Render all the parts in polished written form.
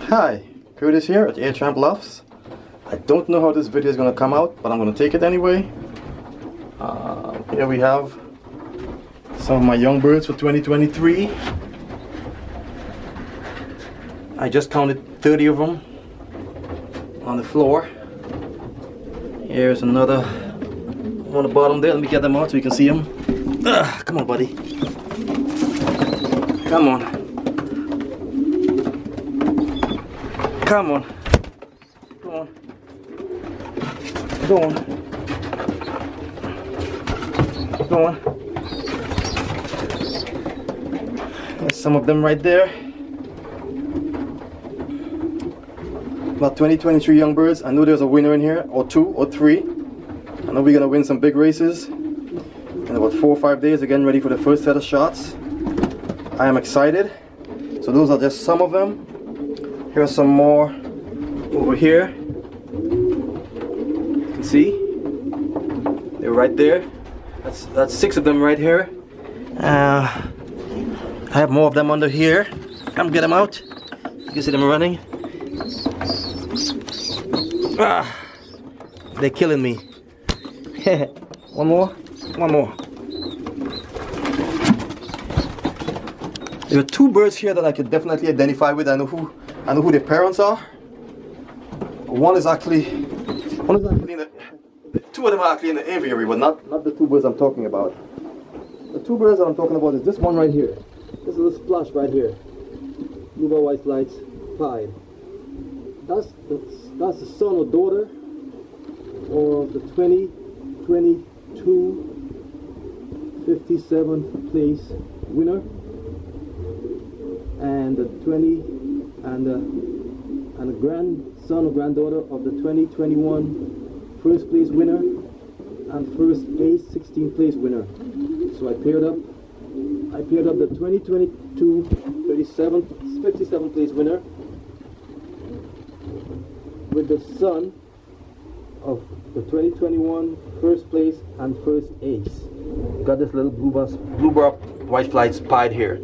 Hi, Curtis here at Air Champ Lofts. I don't know how this video is going to come out, but I'm going to take it anyway. Here we have some of my young birds for 2023. I just counted 30 of them on the floor. Here's another on the bottom there. Let me get them out so you can see them. Come on, buddy. Come on. Come on. Go on. Go on. Go on. There's some of them right there. About 20-23 young birds. I know there's a winner in here, or two, or three. I know we're gonna win some big races. In about 4 or 5 days, again ready for the first set of shots. I am excited. So those are just some of them. Here's some more over here. You can see they're right there. That's 6 of them right here. I have more of them under here. Come get them out. You can see them running. They're killing me. One more. One more. There are 2 birds here that I could definitely identify with. I know who their parents are. One is actually in the 2 of them are actually in the aviary, but not the 2 birds I'm talking about. The 2 birds that I'm talking about is this one right here. This little splash right here. Blue white lights pied. That's the son or daughter of the 2022 57th place winner, and the grandson or granddaughter of the 2021 first place winner and first ace 16th place winner. So I paired up the 2022 57th place winner with the son of the 2021 first place and first ace. Got this little blue bar white flights pied here.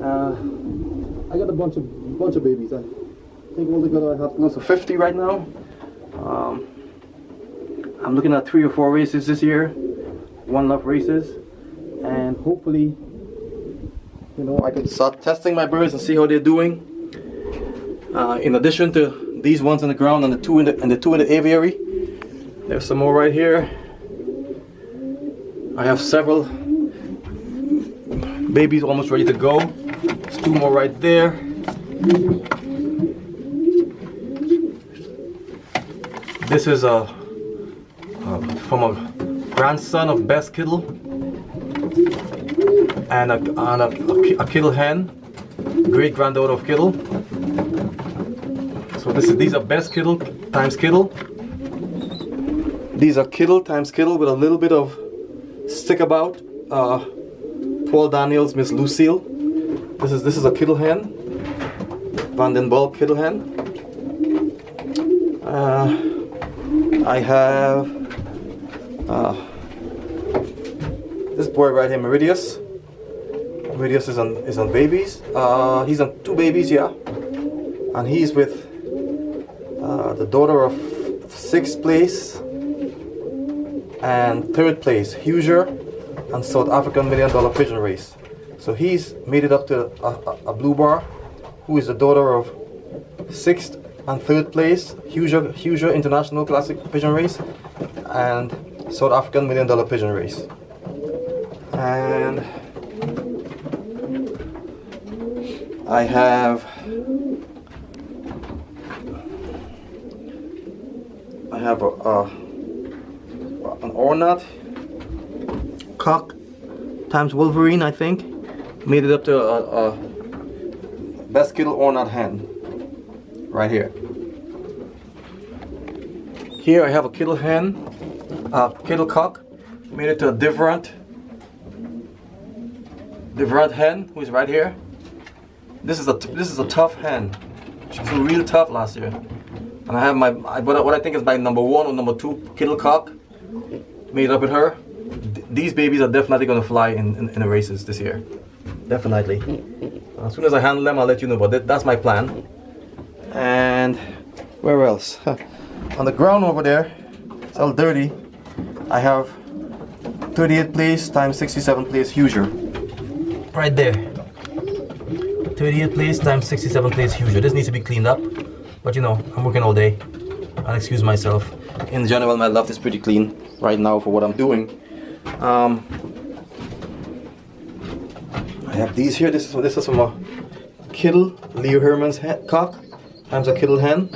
I got a bunch of babies. I think altogether I have close to 50 right now. I'm looking at 3 or 4 races this year, one Loft races, and hopefully, I can start testing my birds and see how they're doing. In addition to these ones on the ground and the two in the aviary, there's some more right here. I have several babies almost ready to go. There's 2 more right there. This is from a grandson of Best Kittle and a Kittle hen, great granddaughter of Kittle. So these are Best Kittle times Kittle. These are Kittle times Kittle with a little bit of stickabout. Paul Daniels, Miss Lucille. This is a Kittle hen, Vandenberg Kittle hen. I have this boy right here, Meridius. Meridius is on babies. He's on 2 babies, yeah, and he's with the daughter of 6th place and 3rd place, Hoosier and South African $1 Million Pigeon Race. So he's made it up to a blue bar, who is the daughter of 6th and 3rd place, Hoosier International Classic Pigeon Race and South African $1 Million Pigeon Race. And I have an Ornat cock times Wolverine, I think. Made it up to a Best Kittle Ornat hen right here. Here I have a Kittle hen, a Kittle cock. Made it to a different hen, who is right here. This is a tough hen. She was real tough last year. And I have what I think is my number 1 or number 2 Kittle cock made up with her. These babies are definitely going to fly in the races this year. Definitely. As soon as I handle them, I'll let you know. But that's my plan. And where else? On the ground over there, it's all dirty. I have 38 place times 67 place Huger. Right there. 38 place times 67 place Huger. This needs to be cleaned up. But you know, I'm working all day. I'll excuse myself. In general, my loft is pretty clean right now for what I'm doing. I have these here. This is from a Kittle, Leo Herman's cock times a Kittle hen.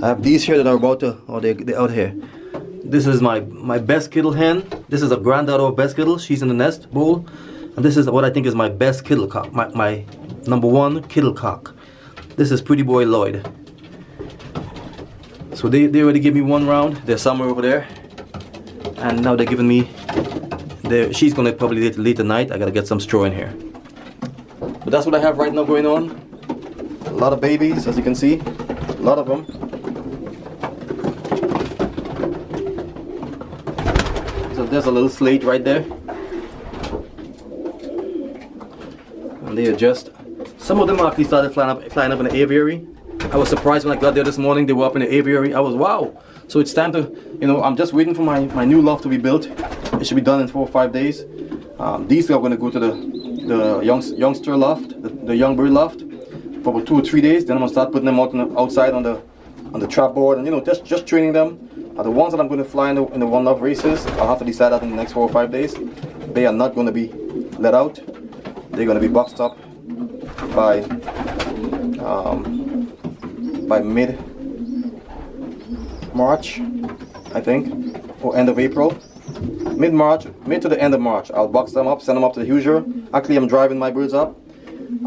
I have these here that are about to, oh, they're out here. This is my best Kittle hen. This is a granddaughter of best Kittle. She's in the nest bowl. And this is what I think is my best Kittle cock. My number one Kittle cock. This is Pretty Boy Lloyd. So they already gave me one round. They're somewhere over there. And now they're giving me, she's gonna probably late tonight. I gotta get some straw in here. But that's what I have right now going on. A lot of babies, as you can see. A lot of them. So there's a little slate right there. And they are just, some of them actually started flying up in the aviary. I was surprised when I got there this morning, they were up in the aviary. I was, wow. So it's time to, you know, I'm just waiting for my new loft to be built. It should be done in 4 or 5 days. These are going to go to the youngster loft, the young bird loft, for about 2 or 3 days. Then I'm going to start putting them out outside on the trap board and, you know, just training them. The ones that I'm going to fly in the One Love races, I'll have to decide that in the next 4 or 5 days. They are not going to be let out. They're going to be boxed up by mid-March, I think, or end of April. Mid-March, mid to the end of March, I'll box them up, send them up to the Huger. Actually, I'm driving my birds up.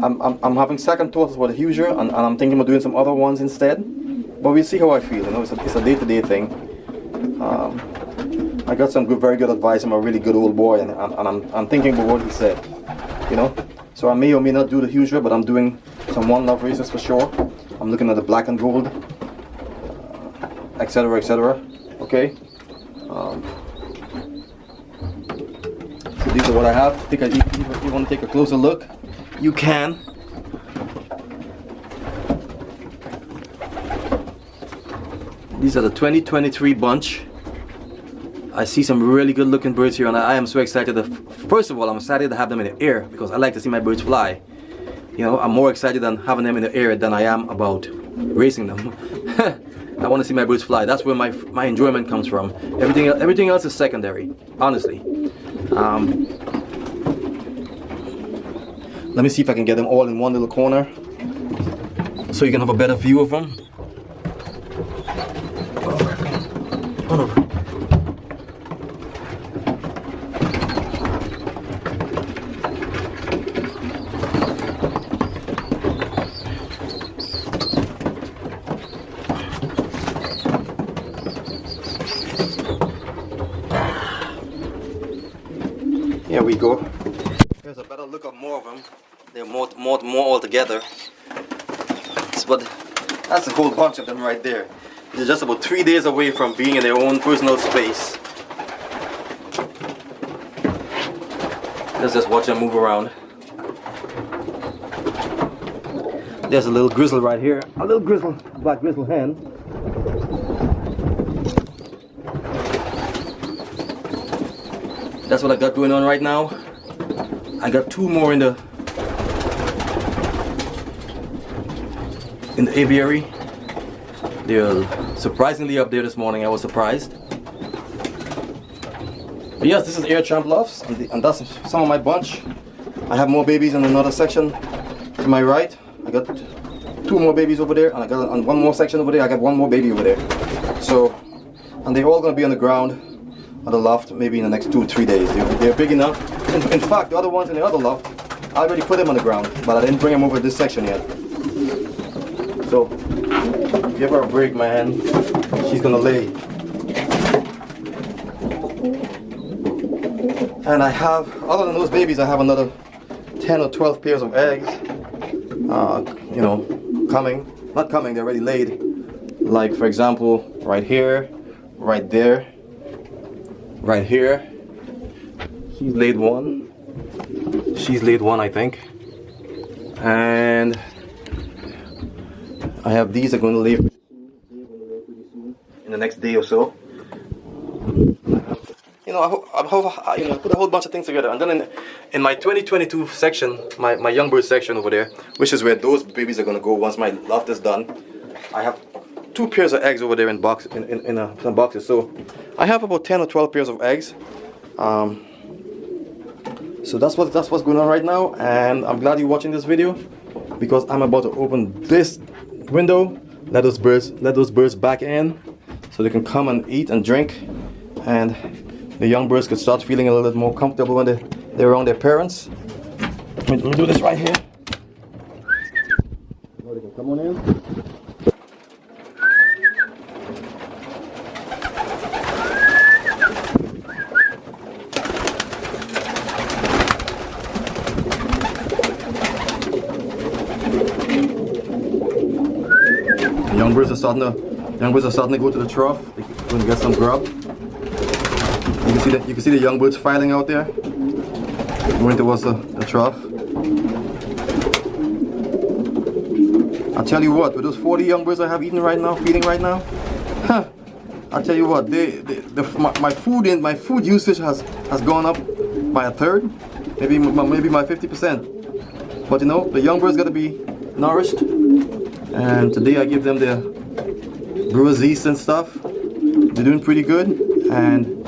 I'm having second thoughts about the Huger, and I'm thinking of doing some other ones instead. But we'll see how I feel. You know, it's a day-to-day thing. I got some very good advice from a really good old boy, and I'm thinking about what he said. You know, so I may or may not do the Huger, but I'm doing some One Love races for sure. I'm looking at the black and gold, etc., etc. Okay. So these are what I have. If you want to take a closer look, you can. These are the 2023 bunch. I see some really good looking birds here, and I am so excited. First of all, I'm excited to have them in the air because I like to see my birds fly. You know, I'm more excited than having them in the air than I am about racing them. I want to see my birds fly. That's where my enjoyment comes from. Everything else is secondary, honestly. Let me see if I can get them all in one little corner so you can have a better view of them. Oh, no. Here we go. Here's a better look of more of them. They're more all together. But that's a whole bunch of them right there. They're just about 3 days away from being in their own personal space. Let's just watch them move around. There's a little grizzle right here. A little grizzle, black grizzle hen. That's what I got going on right now. I got 2 more in the aviary. They're surprisingly up there this morning. I was surprised. But yes, this is Air Champ Lofts, and that's some of my bunch. I have more babies in another section to my right. I got 2 more babies over there, and I got on one more section over there. I got 1 more baby over there. So, and they're all going to be on the ground on the loft maybe in the next 2 or 3 days. They're big enough. In fact, the other ones in the other loft, I already put them on the ground, but I didn't bring them over this section yet. So, give her a break, man. She's gonna lay. And I have, other than those babies, I have another 10 or 12 pairs of eggs. You know, coming. Not coming, they're already laid. Like, for example, right here, right there, right here. She's laid 1. She's laid 1, I think. And I have these are going to lay pretty soon, in the next day or so. You know, I put a whole bunch of things together, and then in my 2022 section, my young bird section over there, which is where those babies are gonna go once my loft is done. I have 2 pairs of eggs over there in some boxes. So I have about 10 or 12 pairs of eggs. So that's what's going on right now, and I'm glad you're watching this video because I'm about to open this window, let those birds back in, so they can come and eat and drink, and the young birds could start feeling a little bit more comfortable when they're around their parents. Let me do this right here. Now they can come on in. The young birds are starting to go to the trough. They're going to get some grub. You can see the young birds filing out there, going towards the trough. I'll tell you what, with those 40 young birds I have eating right now, feeding right now, I'll tell you what, my food usage has gone up by a third, maybe by 50%. But you know, the young birds got to be nourished, and today I give them their brewer's yeast and stuff. They're doing pretty good, and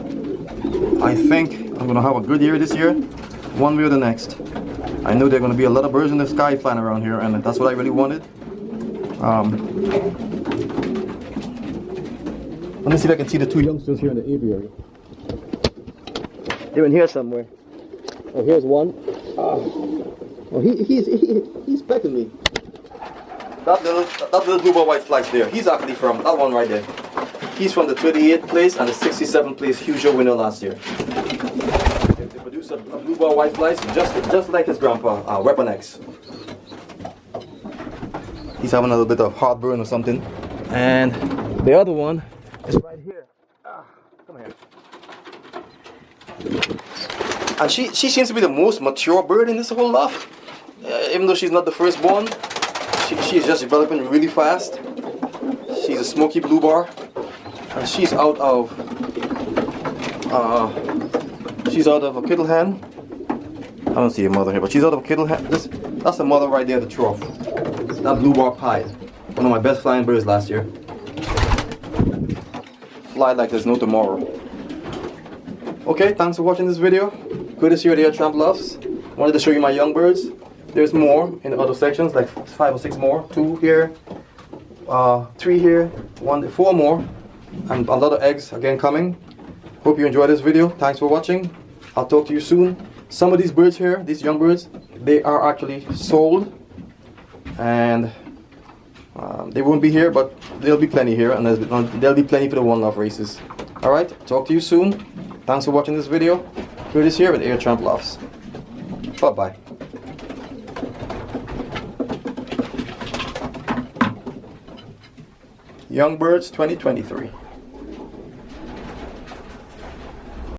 I think I'm going to have a good year this year, one way or the next. I know there are going to be a lot of birds in the sky flying around here, and that's what I really wanted. Let me see if I can see the 2 youngsters here in the aviary. They're in here somewhere. Oh, here's one. Oh, he's pecking me. That little blue ball white flags there, he's actually from that one right there. He's from the 38th place and the 67th place huge show winner last year. They produced a blue ball white flies just like his grandpa, Weapon X. He's having a little bit of heartburn or something. And the other one is right here. Come here. And she seems to be the most mature bird in this whole loft. Even though she's not the firstborn, she's just developing really fast. She's a smoky blue bar. And she's out of a kittle hen. I don't see a mother here, but she's out of a kittle hen. That's the mother right there, the trough. That blue bar pie, one of my best flying birds last year. Fly like there's no tomorrow. Okay, thanks for watching this video. Good to see you at Air Tramp Lofts. Wanted to show you my young birds. There's more in the other sections, like 5 or 6 more. 2 here, 3 here, 4 more. And a lot of eggs again coming. Hope you enjoyed this video. Thanks for watching. I'll talk to you soon. Some of these birds here, these young birds, they are actually sold, and they won't be here, but there'll be plenty here, and there'll be plenty for the One Love races. Alright, talk to you soon. Thanks for watching this video. Curtis here at Air Tramp Lofts. Bye bye. Young Birds 2023.